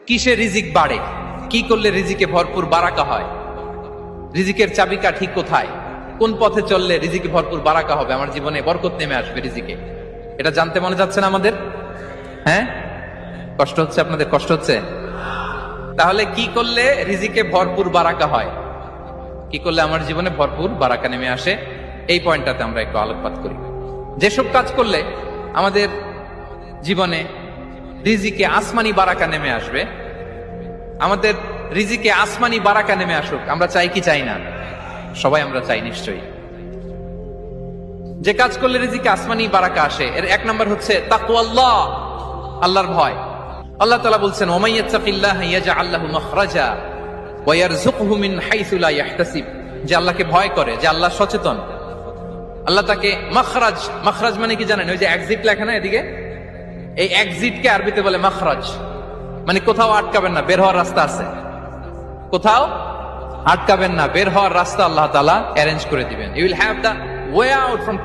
কিসে রিজিক বাড়ে, কি করলে রিজিকে ভরপুর বারাকা হয়, রিজিকের চাবিকা ঠিক কোথায়, কোন পথে চললে রিজিকে ভরপুর বারাকা হবে, আমার জীবনে বরকত নেমে আসবে রিজিকে, এটা জানতে মনে যাচ্ছে না আমাদের? হ্যাঁ, কষ্ট হচ্ছে আপনাদের? কষ্ট হচ্ছে? তাহলে কি করলে রিজিকে ভরপুর বারাকা হয়, কি করলে আমার জীবনে ভরপুর বারাকা নেমে আসে, এই পয়েন্টটাতে আমরা একটু আলোকপাত করি। যেসব কাজ করলে আমাদের জীবনে রিজিকে আসমানি বারাকা নেমে আসবে, আমাদের রিজিকে আসমানি বারাকা নেমে আসুক, আমরা চাই কি চাই না? সবাই আমরা চাই নিশ্চয়ই। যে কাজ করলে রিজিকে আসমানি বারাকা আসে, এর এক নম্বর হচ্ছে তাকওয়াল্লাহ, আল্লাহর ভয়। আল্লাহ তাআলা বলছেন, ওয়া মাইয়াত্তাকিল্লাহ ইয়াজআল লাহু মাখরাজা ওয়া ইয়ারযুকহু মিন হাইসু লা ইয়াহতাসিব। যে আল্লাহকে ভয় করে, যে আল্লাহ সচেতন, আল্লাহ তাকে মাখরাজ, মাখরাজ মানে কি জানেন? ওই যে এক্সিট লেখা না এদিকে, এই এক্সিটকে আরবিতে বলে মাখরাজ, মানে কোথাও আটকাবেন না, বের হওয়ার রাস্তা আছে, কোথাও আটকাবেন না, বের হওয়ার রাস্তা আল্লাহ তাআলা অ্যারেঞ্জ করে দিবেন। You will have the way out from